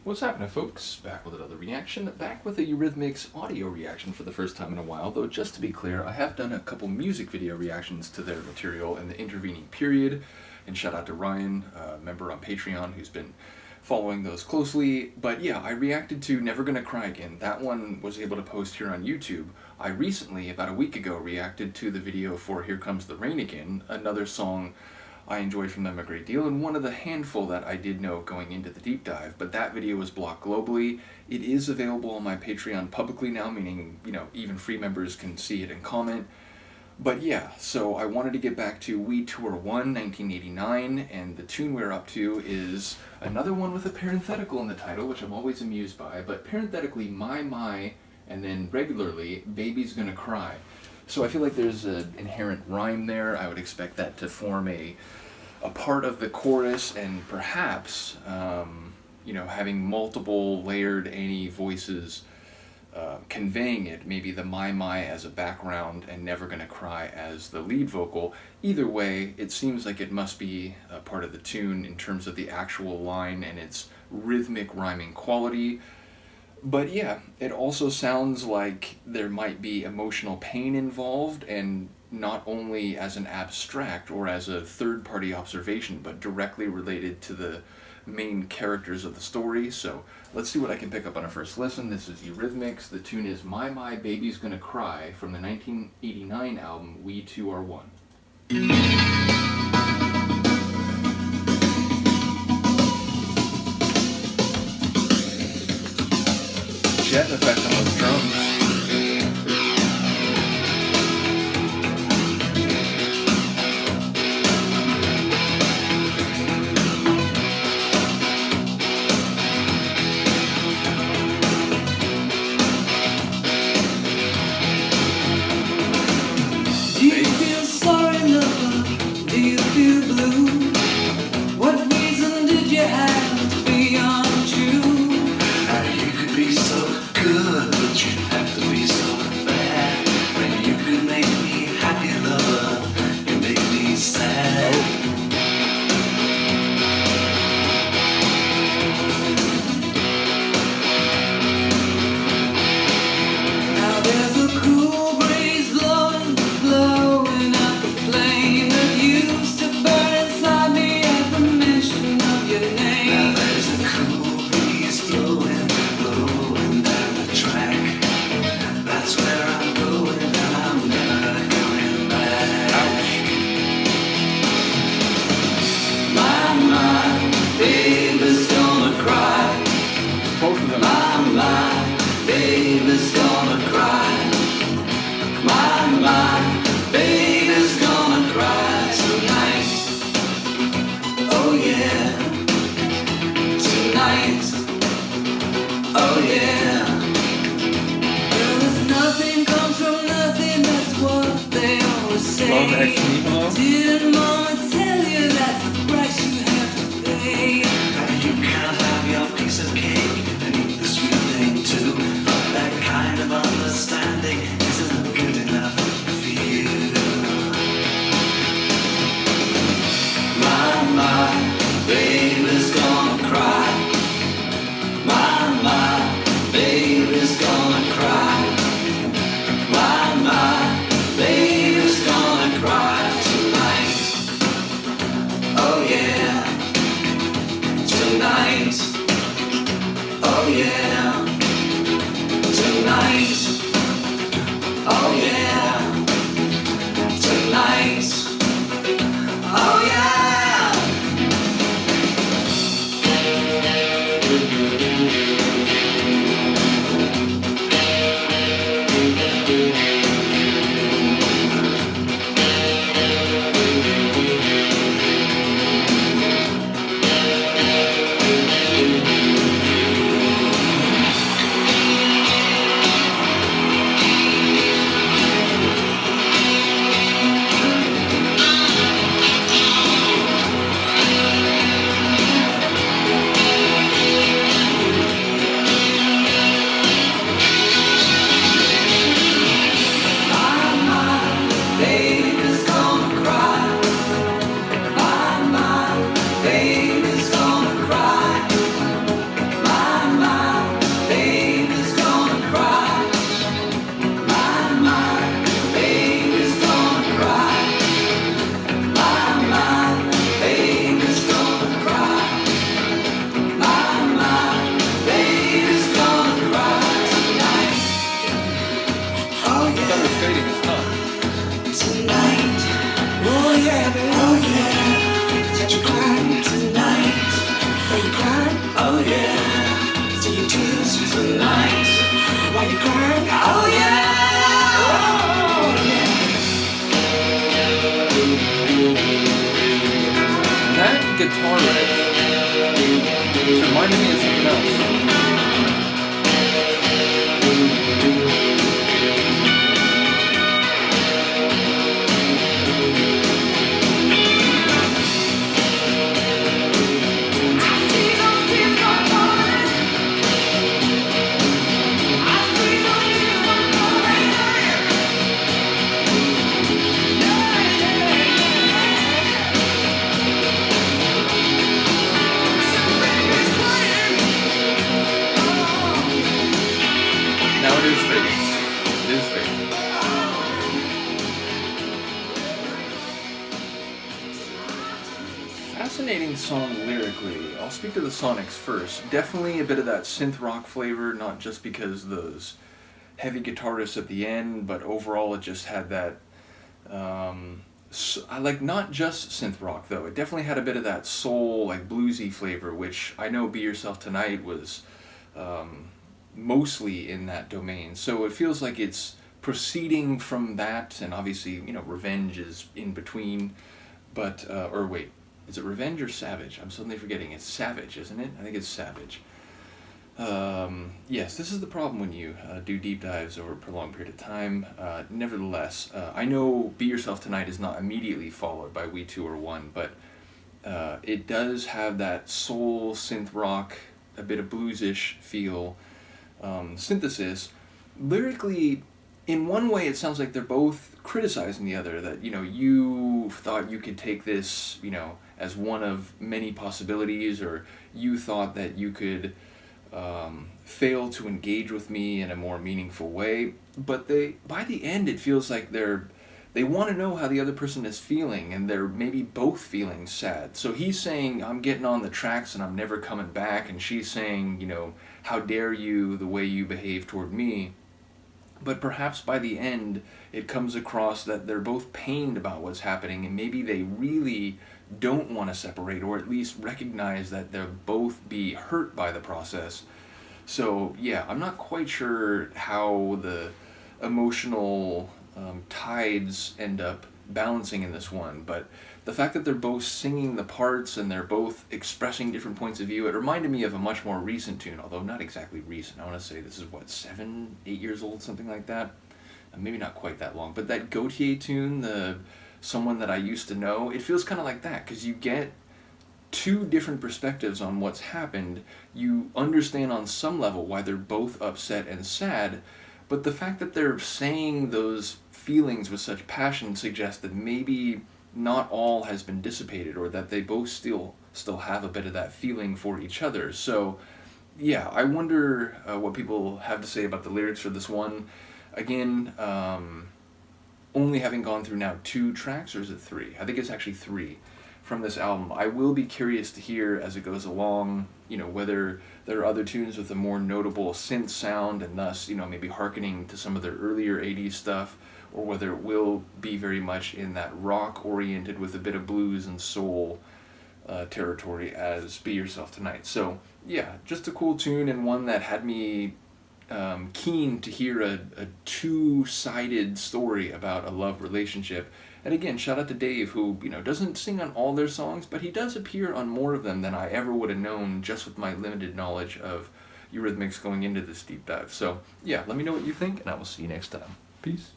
What's happening, folks? Back with another reaction, back with a Eurythmics audio reaction for the first time in a while, though just to be clear, I have done a couple music video reactions to their material in the intervening period, and shout out to Ryan, a member on Patreon, who's been following those closely. But yeah, I reacted to Never Gonna Cry Again. That one was able to post here on YouTube. I recently, about a week ago, reacted to the video for Here Comes the Rain Again, another song I enjoyed from them a great deal, and one of the handful that I did know going into the deep dive, but that video was blocked globally. It is available on my Patreon publicly now, meaning, even free members can see it and comment. But yeah, so I wanted to get back to We Tour 1, 1989, and the tune we're up to is another one with a parenthetical in the title, which I'm always amused by, but parenthetically, my, and then regularly, Baby's Gonna Cry. So I feel like there's an inherent rhyme there. I would expect that to form a part of the chorus, and perhaps, having multiple layered Annie voices conveying it, maybe the my as a background and Never Gonna Cry as the lead vocal. Either way, it seems like it must be a part of the tune in terms of the actual line and its rhythmic rhyming quality. But yeah, it also sounds like there might be emotional pain involved, and not only as an abstract or as a third-party observation, but directly related to the main characters of the story. So let's see what I can pick up on a first listen. This is Eurythmics. The tune is My, Baby's Gonna Cry from the 1989 album We Two Are One. Jet effect on those drums. Do you feel sorry, lover? Do you feel blue? What reason did you have to be untrue? You could be so good, but you have to be so bad. When you could make me happy, lover, you make me sad. Now there's a cool breeze blowing up the flame that used to burn inside me at the mention of your name. Now there's a cool breeze blowing down the track. That's where I'm going, and I'm never coming back. My, baby's gonna cry. Both of them. My, baby's gonna cry. My, baby's gonna cry tonight. Oh yeah, tonight. Oh yeah. Well, nothing comes from nothing, that's what they always say. Love actually, hello? Did mama tell you that's the price you have to pay? And you can't have your piece of cake and eat the sweet thing too. But that kind of understanding isn't good enough for you. My, baby's gonna cry. My, baby's gonna cry. My, baby's gonna cry tonight. Oh yeah, tonight. Oh yeah, tonight. Oh yeah, tonight. Oh yeah. Oh yeah, see you tears tonight. Why you crying? Oh yeah. That guitar riff reminded me of something else. Now it is fading. It is fading. Fascinating song lyrically. I'll speak to the sonics first. Definitely a bit of that synth rock flavor, not just because those heavy guitar riffs at the end, but overall it just had that. I like not just synth rock though. It definitely had a bit of that soul, like bluesy flavor, which I know "Be Yourself Tonight" was mostly in that domain. So it feels like it's proceeding from that, and obviously, you know, Revenge is in between. But or wait, is it Revenge or Savage? I'm suddenly forgetting. It's Savage, isn't it? I think it's Savage. Yes, this is the problem when you do deep dives over a prolonged period of time. Nevertheless, I know "Be Yourself Tonight" is not immediately followed by "We Two Are One," but it does have that soul, synth rock, a bit of bluesish feel, synthesis. Lyrically, in one way, it sounds like they're both criticizing the other, that, you know, you thought you could take this, you know, as one of many possibilities, or you thought that you could fail to engage with me in a more meaningful way. But by the end, it feels like they want to know how the other person is feeling, and they're maybe both feeling sad. So he's saying, I'm getting on the tracks and I'm never coming back, and she's saying, you know, how dare you, the way you behave toward me. But perhaps by the end, it comes across that they're both pained about what's happening, and maybe they really don't want to separate, or at least recognize that they'll both be hurt by the process. So yeah, I'm not quite sure how the emotional tides end up balancing in this one, but the fact that they're both singing the parts and they're both expressing different points of view, it reminded me of a much more recent tune, although not exactly recent. I want to say this is, what, 7, 8 years old, something like that? Maybe not quite that long, but that Gautier tune, the Someone That I Used to Know, it feels kind of like that, because you get two different perspectives on what's happened. You understand on some level why they're both upset and sad, but the fact that they're saying those feelings with such passion suggests that maybe not all has been dissipated, or that they both still have a bit of that feeling for each other. So yeah, I wonder what people have to say about the lyrics for this one. Again, only having gone through now 2 tracks, or is it 3? I think it's actually 3 from this album. I will be curious to hear as it goes along, you know, whether there are other tunes with a more notable synth sound, and thus, you know, maybe hearkening to some of their earlier 80s stuff, or whether it will be very much in that rock-oriented with a bit of blues and soul territory as Be Yourself Tonight. So yeah, just a cool tune, and one that had me keen to hear a two-sided story about a love relationship. And again, shout out to Dave, who, you know, doesn't sing on all their songs, but he does appear on more of them than I ever would have known just with my limited knowledge of Eurythmics going into this deep dive. So yeah, let me know what you think, and I will see you next time. Peace.